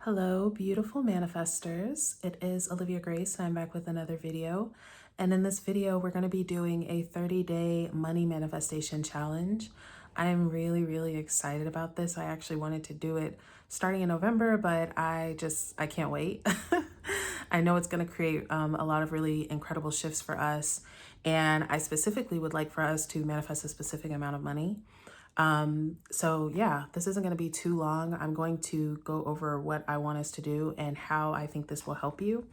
Hello, beautiful manifestors. It is Olivia Grace, and I'm back with another video. And in this video, we're going to be doing a 30-day money manifestation challenge. I am really excited about this. I actually wanted to do it starting in November, but I can't wait. I know it's going to create a lot of really incredible shifts for us. And I specifically would like for us to manifest a specific amount of money. So yeah, this isn't going to be too long. I'm going to go over what I want us to do and how I think this will help you,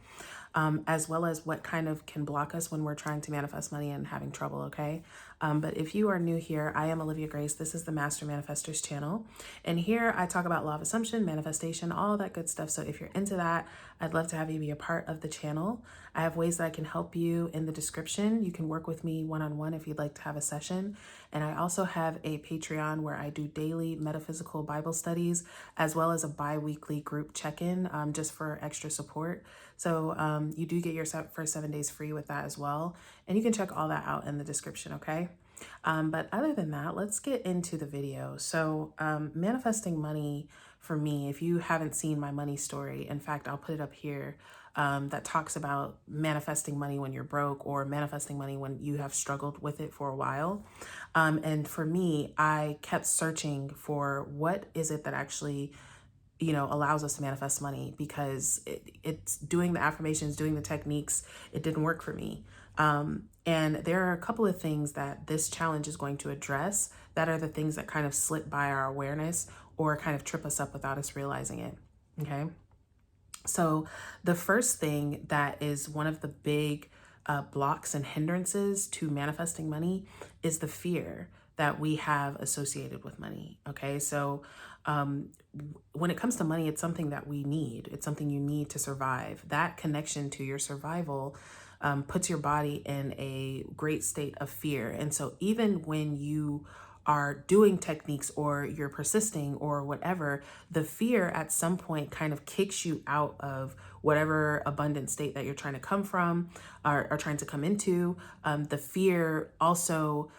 as well as what kind of can block us when we're trying to manifest money and having trouble, okay? But if you are new here, I am Olivia Grace. This is the Master Manifestors channel. And here I talk about law of assumption, manifestation, all that good stuff. So if you're into that, I'd love to have you be a part of the channel. I have ways that I can help you in the description. You can work with me one-on-one if you'd like to have a session. And I also have a Patreon where I do daily metaphysical Bible studies, as well as a bi-weekly group check-in, just for extra support. So you do get your first 7 days free with that as well. And you can check all that out in the description, okay? But other than that, let's get into the video. So manifesting money for me, if you haven't seen my money story, in fact, I'll put it up here, that talks about manifesting money when you're broke or manifesting money when you have struggled with it for a while. And for me, I kept searching for what is it that actually allows us to manifest money, because it's doing the affirmations, doing the techniques, it didn't work for me. And there are a couple of things that this challenge is going to address that are the things that kind of slip by our awareness or kind of trip us up without us realizing it. Okay. So the first thing that is one of the big blocks and hindrances to manifesting money is the fear that we have associated with money. Okay. So when it comes to money, it's something that we need. It's something you need to survive. That connection to your survival puts your body in a great state of fear. And so even when you are doing techniques or you're persisting or whatever, the fear at some point kind of kicks you out of whatever abundant state that you're trying to come from or trying to come into. The fear also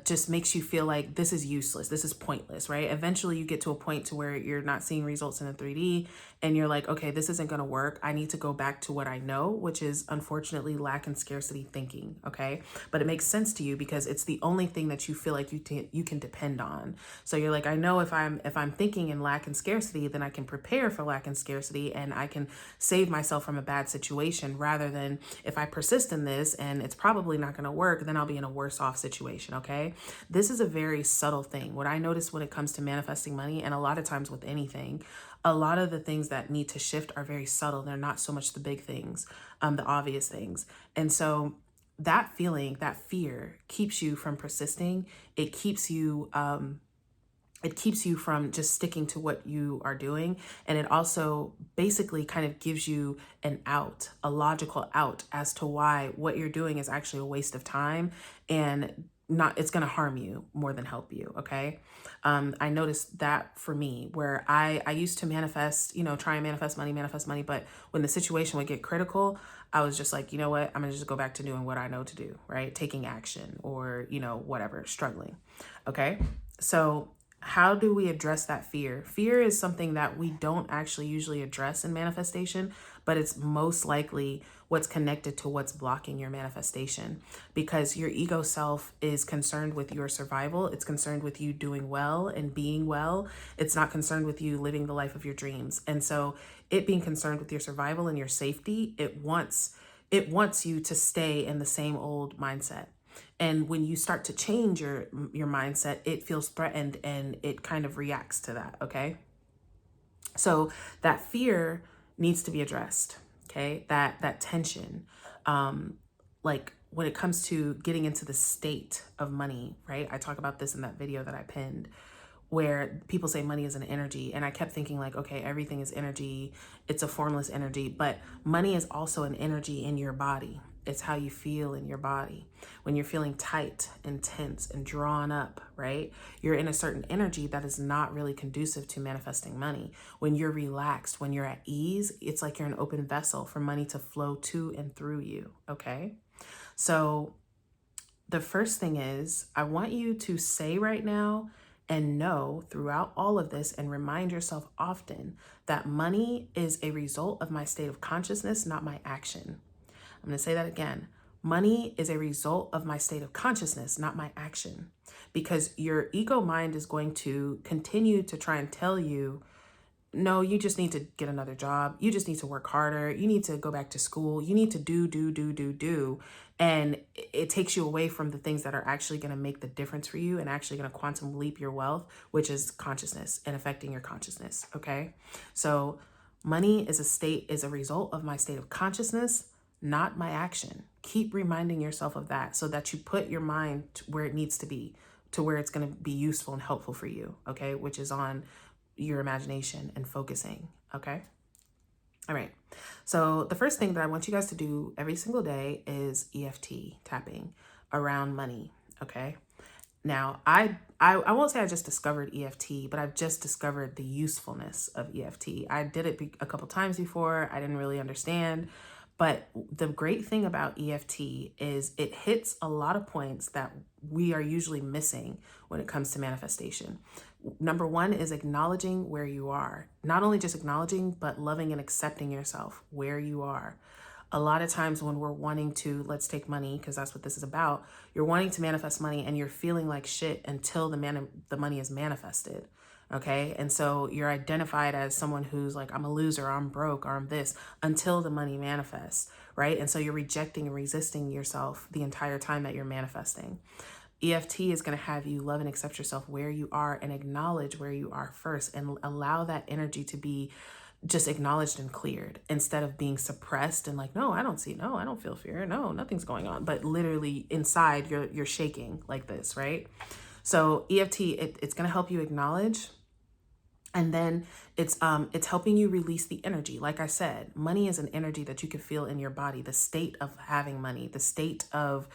just makes you feel like this is useless. This is pointless, right? Eventually you get to a point to where you're not seeing results in a 3D and you're like, okay, this isn't going to work. I need to go back to what I know, which is unfortunately lack and scarcity thinking. Okay. But it makes sense to you because it's the only thing that you feel like you can depend on. So you're like, I know if I'm thinking in lack and scarcity, then I can prepare for lack and scarcity and I can save myself from a bad situation, rather than if I persist in this and it's probably not going to work, then I'll be in a worse off situation. Okay. This is a very subtle thing. What I notice when it comes to manifesting money, and a lot of times with anything, a lot of the things that need to shift are very subtle. They're not so much the big things, the obvious things. And so that feeling, that fear keeps you from persisting. It keeps you from just sticking to what you are doing. And it also basically kind of gives you an out, a logical out as to why what you're doing is actually a waste of time and it's going to harm you more than help you. Okay. I noticed that for me, where I used to manifest, try and manifest money, but when the situation would get critical, I was just like, you know what, I'm gonna just go back to doing what I know to do, right? Taking action or, whatever, struggling. Okay. So how do we address that fear? Fear is something that we don't actually usually address in manifestation, but it's most likely what's connected to what's blocking your manifestation, because your ego self is concerned with your survival. It's concerned with you doing well and being well. It's not concerned with you living the life of your dreams. And so it being concerned with your survival and your safety, it wants you to stay in the same old mindset. And when you start to change your mindset, it feels threatened and it kind of reacts to that. Okay. So that fear needs to be addressed. Okay. That tension, like when it comes to getting into the state of money, right? I talk about this in that video that I pinned, where people say money is an energy. And I kept thinking like, okay, everything is energy. It's a formless energy, but money is also an energy in your body. It's how you feel in your body. When you're feeling tight and tense and drawn up, right? You're in a certain energy that is not really conducive to manifesting money. When you're relaxed, when you're at ease, it's like you're an open vessel for money to flow to and through you. Okay. So the first thing is, I want you to say right now, And know throughout all of this and remind yourself often that money is a result of my state of consciousness, not my action. I'm going to say that again. Money is a result of my state of consciousness, not my action. Because your ego mind is going to continue to try and tell you, no, you just need to get another job. You just need to work harder. You need to go back to school. You need to do. And it takes you away from the things that are actually going to make the difference for you and actually going to quantum leap your wealth, which is consciousness and affecting your consciousness. Okay. So money is a result of my state of consciousness, not my action. Keep reminding yourself of that so that you put your mind where it needs to be, to where it's going to be useful and helpful for you. Okay. Which is on your imagination and focusing. Okay. All right. So the first thing that I want you guys to do every single day is EFT tapping around money. Okay. Now I won't say I just discovered EFT, but I've just discovered the usefulness of EFT. I did it a couple times before. I didn't really understand. But the great thing about EFT is it hits a lot of points that we are usually missing when it comes to manifestation. Number one is acknowledging where you are. Not only just acknowledging, but loving and accepting yourself where you are. A lot of times when we're wanting to, let's take money, because that's what this is about. You're wanting to manifest money and you're feeling like shit until the money is manifested. Okay. And so you're identified as someone who's like, I'm a loser, or I'm broke, or I'm this, until the money manifests. Right. And so you're rejecting and resisting yourself the entire time that you're manifesting. EFT is going to have you love and accept yourself where you are and acknowledge where you are first, and allow that energy to be just acknowledged and cleared, instead of being suppressed and like, no, I don't feel fear. No, nothing's going on. But literally inside you're shaking like this, right? So EFT, it's going to help you acknowledge. And then it's helping you release the energy. Like I said, money is an energy that you can feel in your body. The state of having money, the state of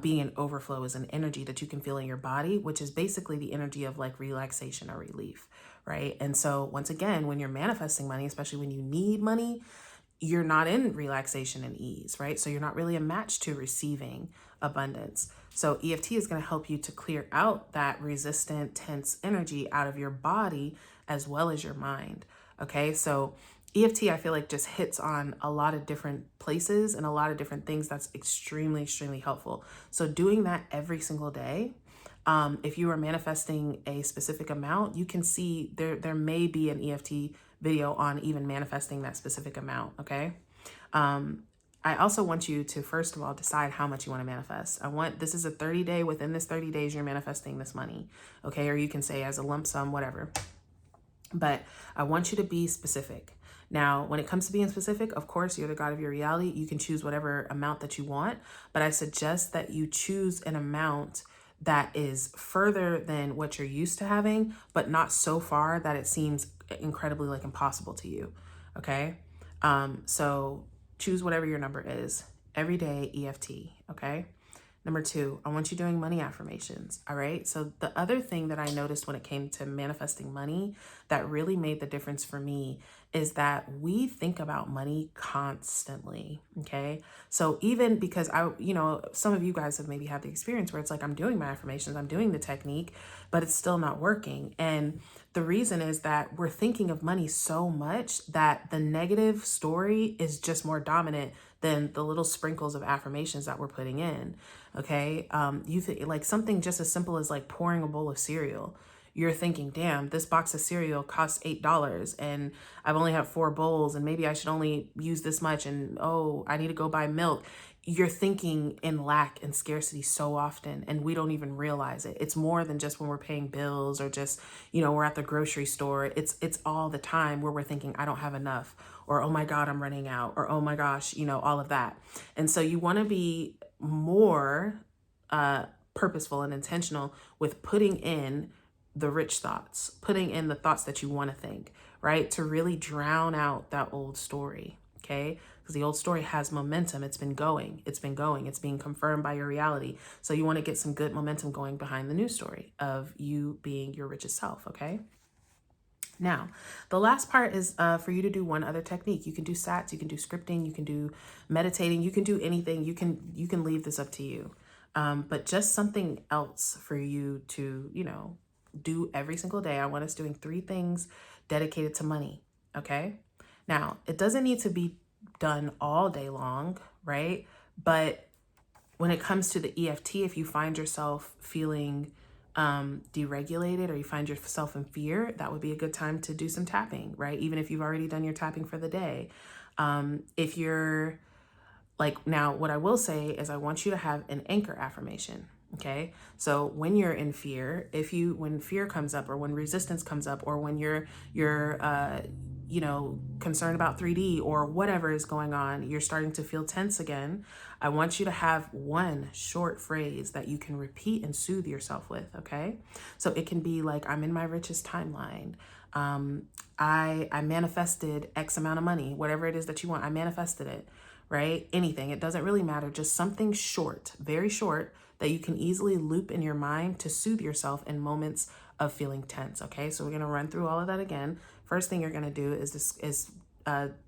being in overflow is an energy that you can feel in your body, which is basically the energy of like relaxation or relief, right? And so once again, when you're manifesting money, especially when you need money, you're not in relaxation and ease, right? So you're not really a match to receiving abundance. So EFT is going to help you to clear out that resistant, tense energy out of your body as well as your mind. Okay. So EFT, I feel like, just hits on a lot of different places and a lot of different things that's extremely, extremely helpful. So doing that every single day, if you are manifesting a specific amount, you can see there may be an EFT video on even manifesting that specific amount. Okay. I also want you to, first of all, decide how much you want to manifest. This is a 30-day, within this 30 days, you're manifesting this money. Okay. Or you can say as a lump sum, whatever. But I want you to be specific. Now, when it comes to being specific, of course, you're the God of your reality. You can choose whatever amount that you want, but I suggest that you choose an amount that is further than what you're used to having, but not so far that it seems incredibly like impossible to you. Okay. So choose whatever your number is every day, EFT. Okay. Number two, I want you doing money affirmations. All right. So the other thing that I noticed when it came to manifesting money that really made the difference for me is that we think about money constantly. Okay. So even because some of you guys have maybe had the experience where it's like, I'm doing my affirmations, I'm doing the technique, but it's still not working. And the reason is that we're thinking of money so much that the negative story is just more dominant than the little sprinkles of affirmations that we're putting in. Okay. You think like something just as simple as like pouring a bowl of cereal. You're thinking, damn, this box of cereal costs $8 and I've only had 4 bowls and maybe I should only use this much. And oh, I need to go buy milk. You're thinking in lack and scarcity so often, and we don't even realize it. It's more than just when we're paying bills or just, we're at the grocery store. It's all the time where we're thinking, I don't have enough, or, oh my God, I'm running out, or, oh my gosh, all of that. And so you want to be more purposeful and intentional with putting in the rich thoughts, putting in the thoughts that you want to think, right? To really drown out that old story. Okay. Because the old story has momentum. It's been going. It's being confirmed by your reality. So you want to get some good momentum going behind the new story of you being your richest self. Okay. Now, the last part is for you to do one other technique. You can do SATs, you can do scripting, you can do meditating, you can do anything. You can leave this up to you. But just something else for you to, do every single day. I want us doing 3 things dedicated to money, okay? Now, it doesn't need to be done all day long, right? But when it comes to the EFT, if you find yourself feeling deregulated, or you find yourself in fear, that would be a good time to do some tapping, right? Even if you've already done your tapping for the day. If you're like, now what I will say is I want you to have an anchor affirmation. Okay. So when you're in fear, when fear comes up, or when resistance comes up, or when you're concerned about 3D or whatever is going on, you're starting to feel tense again, I want you to have one short phrase that you can repeat and soothe yourself with, okay? So it can be like, I'm in my richest timeline. I manifested X amount of money, whatever it is that you want, I manifested it, right? Anything, it doesn't really matter, just something short, very short, that you can easily loop in your mind to soothe yourself in moments of feeling tense, okay? So we're gonna run through all of that again. First thing you're gonna do is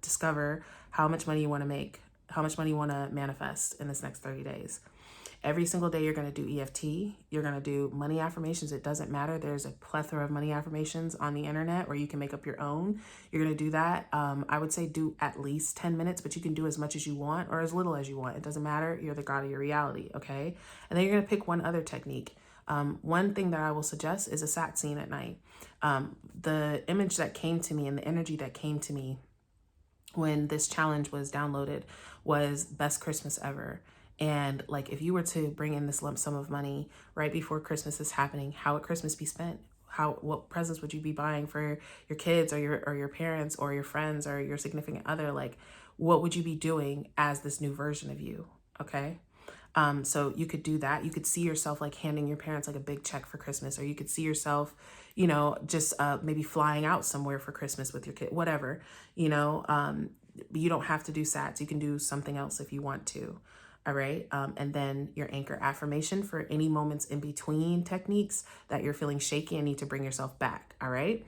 discover how much money you wanna make, how much money you wanna manifest in this next 30 days. Every single day you're gonna do EFT, you're gonna do money affirmations. It doesn't matter, there's a plethora of money affirmations on the internet, or you can make up your own. You're gonna do that. I would say do at least 10 minutes, but you can do as much as you want or as little as you want. It doesn't matter, you're the god of your reality, okay? And then you're gonna pick one other technique. One thing that I will suggest is a sat scene at night. The image that came to me and the energy that came to me when this challenge was downloaded was best Christmas ever. And like, if you were to bring in this lump sum of money right before Christmas is happening, how would Christmas be spent? What presents would you be buying for your kids, or your parents, or your friends, or your significant other? Like, what would you be doing as this new version of you? Okay. So you could do that. You could see yourself like handing your parents like a big check for Christmas, or you could see yourself, just maybe flying out somewhere for Christmas with your kid, whatever, you don't have to do sats. You can do something else if you want to. All right. And then your anchor affirmation for any moments in between techniques that you're feeling shaky and need to bring yourself back. All right.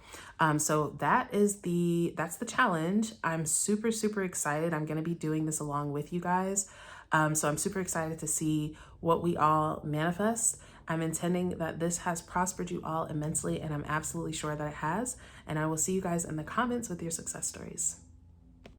So that's the challenge. I'm super, super excited. I'm going to be doing this along with you guys. So I'm super excited to see what we all manifest. I'm intending that this has prospered you all immensely, and I'm absolutely sure that it has. And I will see you guys in the comments with your success stories.